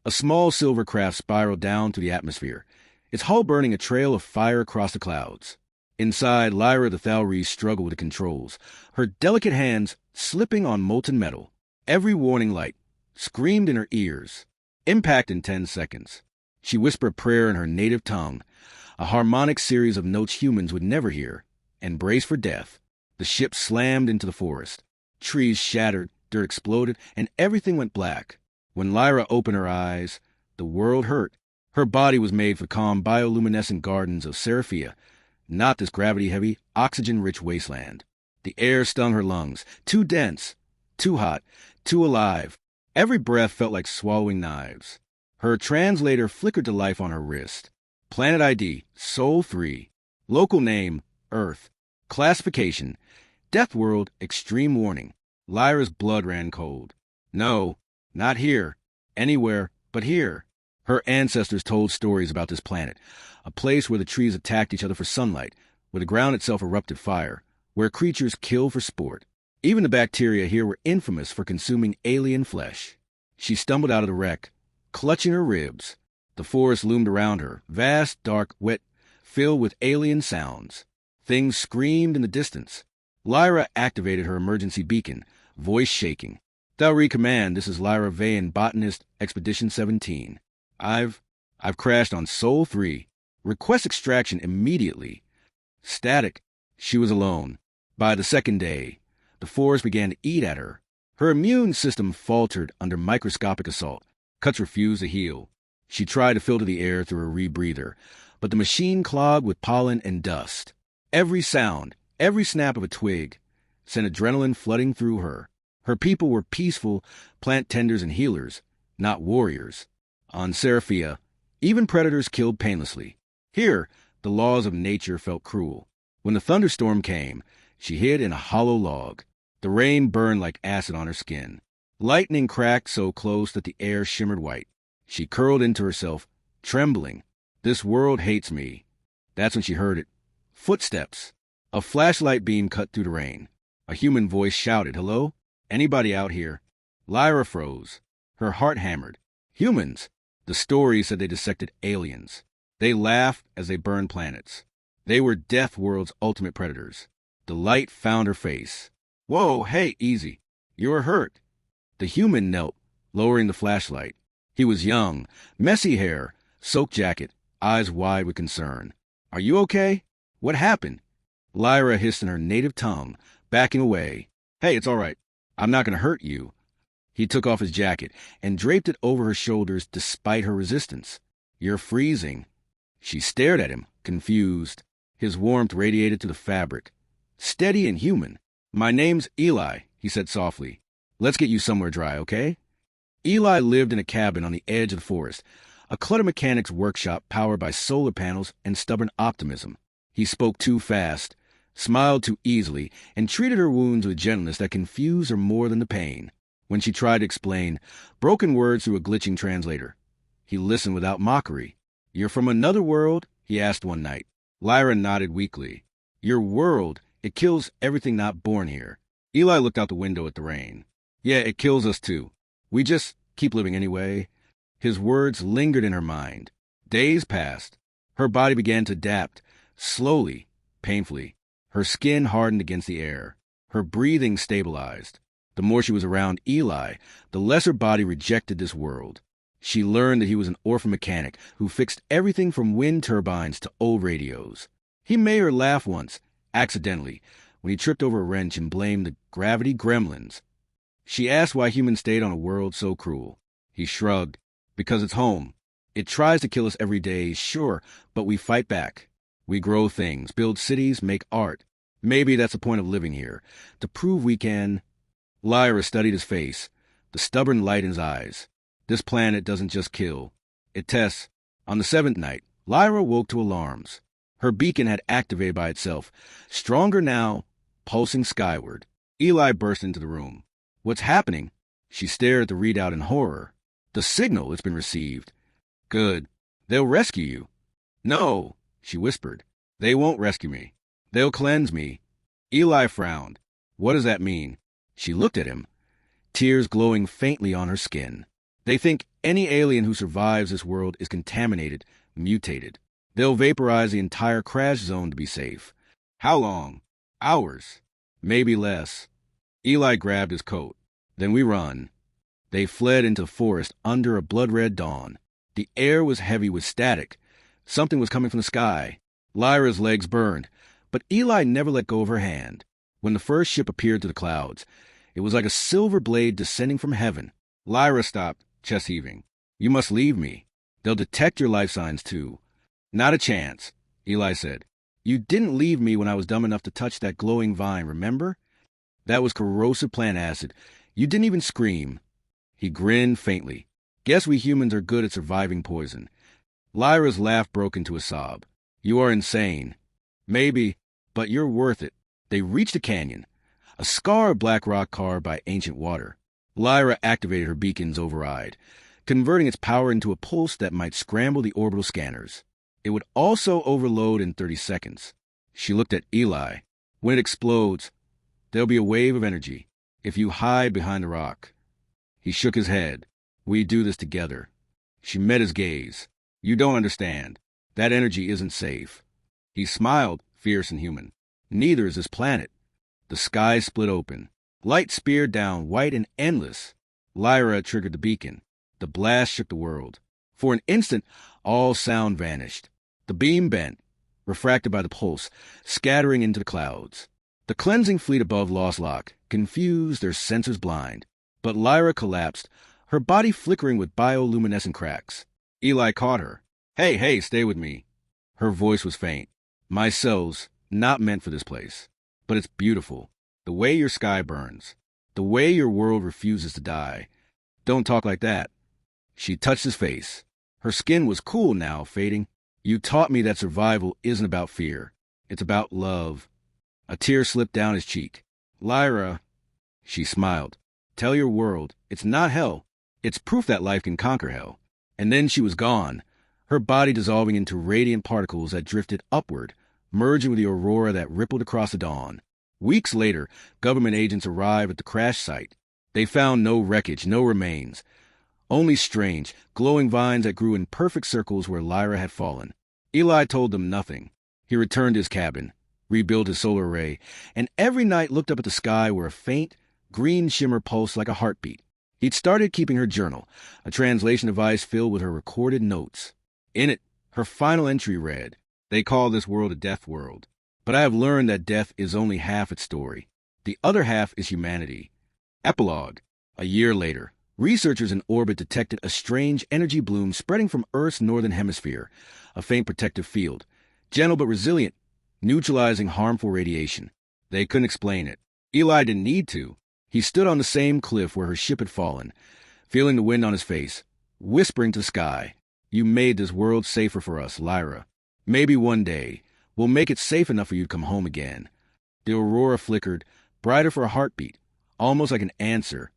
A small silver craft spiraled down through the atmosphere, its hull burning a trail of fire across the clouds. Inside, Lyra the Thalree struggled with the controls, her delicate hands slipping on molten metal. Every warning light screamed in her ears. Impact in 10 seconds. She whispered a prayer in her native tongue, a harmonic series of notes humans would never hear, and braced for death. The ship slammed into the forest. Trees shattered, dirt exploded, and everything went black. When Lyra opened her eyes, the world hurt. Her body was made for calm bioluminescent gardens of Seraphia, not this gravity-heavy, oxygen-rich wasteland. The air stung her lungs, too dense, too hot, too alive. Every breath felt like swallowing knives. Her translator flickered to life on her wrist. Planet ID, Sol 3. Local name, Earth. Classification, Deathworld, extreme warning. Lyra's blood ran cold. No, not here. Anywhere but here. Her ancestors told stories about this planet, a place where the trees attacked each other for sunlight, where the ground itself erupted fire, where creatures killed for sport. Even the bacteria here were infamous for consuming alien flesh. She stumbled out of the wreck, clutching her ribs. The forest loomed around her, vast, dark, wet, filled with alien sounds. Things screamed in the distance. Lyra activated her emergency beacon, voice shaking. Thalree Command, this is Lyra Vale, Botanist, Expedition 17. I've crashed on Sol 3. Request extraction immediately. Static. She was alone. By the second day, the forest began to eat at her. Her immune system faltered under microscopic assault. Cuts refused to heal. She tried to filter the air through her rebreather, but the machine clogged with pollen and dust. Every sound, every snap of a twig, sent adrenaline flooding through her. Her people were peaceful plant tenders and healers, not warriors. On Seraphia, even predators killed painlessly. Here, the laws of nature felt cruel. When the thunderstorm came, she hid in a hollow log. The rain burned like acid on her skin. Lightning cracked so close that the air shimmered white. She curled into herself, trembling. This world hates me. That's when she heard it. Footsteps. A flashlight beam cut through the rain. A human voice shouted, "Hello? Anybody out here?" Lyra froze. Her heart hammered. Humans. The story said they dissected aliens. They laughed as they burned planets. They were Deathworld's ultimate predators. The light found her face. "Whoa, hey, easy. You're hurt." The human knelt, lowering the flashlight. He was young, messy hair, soaked jacket, eyes wide with concern. "Are you okay? What happened?" Lyra hissed in her native tongue, backing away. "Hey, it's all right. I'm not going to hurt you." He took off his jacket and draped it over her shoulders despite her resistance. "You're freezing." She stared at him, confused. His warmth radiated to the fabric. Steady and human. "My name's Eli," he said softly. "Let's get you somewhere dry, okay?" Eli lived in a cabin on the edge of the forest, a clutter mechanic's workshop powered by solar panels and stubborn optimism. He spoke too fast, smiled too easily, and treated her wounds with gentleness that confused her more than the pain. When she tried to explain, broken words through a glitching translator. He listened without mockery. "You're from another world?" he asked one night. Lyra nodded weakly. "Your world, it kills everything not born here." Eli looked out the window at the rain. "Yeah, it kills us too. We just keep living anyway." His words lingered in her mind. Days passed. Her body began to adapt, slowly, painfully. Her skin hardened against the air. Her breathing stabilized. The more she was around Eli, the less her body rejected this world. She learned that he was an orphan mechanic who fixed everything from wind turbines to old radios. He made her laugh once, accidentally, when he tripped over a wrench and blamed the gravity gremlins. She asked why humans stayed on a world so cruel. He shrugged. "Because it's home. It tries to kill us every day, sure, but we fight back. We grow things, build cities, make art. Maybe that's the point of living here, to prove we can." Lyra studied his face, the stubborn light in his eyes. This planet doesn't just kill. It tests. On the 7th night, Lyra woke to alarms. Her beacon had activated by itself, stronger now, pulsing skyward. Eli burst into the room. "What's happening?" She stared at the readout in horror. "The signal, it's been received." "Good. They'll rescue you." "No," she whispered. "They won't rescue me. They'll cleanse me." Eli frowned. "What does that mean?" She looked at him, tears glowing faintly on her skin. They think any alien who survives this world is contaminated, mutated. They'll vaporize the entire crash zone to be safe. How long? Hours. Maybe less. Eli grabbed his coat. Then we run. They fled into the forest under a blood-red dawn. The air was heavy with static. Something was coming from the sky. Lyra's legs burned, but Eli never let go of her hand. When the first ship appeared to the clouds, it was like a silver blade descending from heaven. Lyra stopped, chest heaving. You must leave me. They'll detect your life signs, too. Not a chance, Eli said. You didn't leave me when I was dumb enough to touch that glowing vine, remember? That was corrosive plant acid. You didn't even scream. He grinned faintly. Guess we humans are good at surviving poison. Lyra's laugh broke into a sob. You are insane. Maybe, but you're worth it. They reached a canyon, a scar of black rock carved by ancient water. Lyra activated her beacon's override, converting its power into a pulse that might scramble the orbital scanners. It would also overload in 30 seconds. She looked at Eli. When it explodes, there'll be a wave of energy. If you hide behind the rock. He shook his head. We do this together. She met his gaze. You don't understand. That energy isn't safe. He smiled, fierce and human. Neither is this planet. The sky split open. Light speared down, white and endless. Lyra triggered the beacon. The blast shook the world. For an instant, all sound vanished. The beam bent, refracted by the pulse, scattering into the clouds. The cleansing fleet above lost lock, confused, their sensors blind. But Lyra collapsed, her body flickering with bioluminescent cracks. Eli caught her. Hey, stay with me. Her voice was faint. My cells, not meant for this place. But it's beautiful. The way your sky burns. The way your world refuses to die. Don't talk like that. She touched his face. Her skin was cool now, fading. You taught me that survival isn't about fear. It's about love. A tear slipped down his cheek. Lyra, she smiled. Tell your world, it's not hell. It's proof that life can conquer hell. And then she was gone, her body dissolving into radiant particles that drifted upward, merging with the aurora that rippled across the dawn. Weeks later, government agents arrived at the crash site. They found no wreckage, no remains. Only strange, glowing vines that grew in perfect circles where Lyra had fallen. Eli told them nothing. He returned to his cabin, rebuilt his solar array, and every night looked up at the sky where a faint, green shimmer pulsed like a heartbeat. He'd started keeping her journal, a translation device filled with her recorded notes. In it, her final entry read, They call this world a Deathworld, but I have learned that death is only half its story. The other half is humanity. Epilogue. A year later, researchers in orbit detected a strange energy bloom spreading from Earth's northern hemisphere, a faint protective field, gentle but resilient, neutralizing harmful radiation. They couldn't explain it. Eli didn't need to. He stood on the same cliff where her ship had fallen, feeling the wind on his face, whispering to the sky, You made this world safer for us, Lyra. Maybe one day, we'll make it safe enough for you to come home again. The aurora flickered, brighter for a heartbeat, almost like an answer,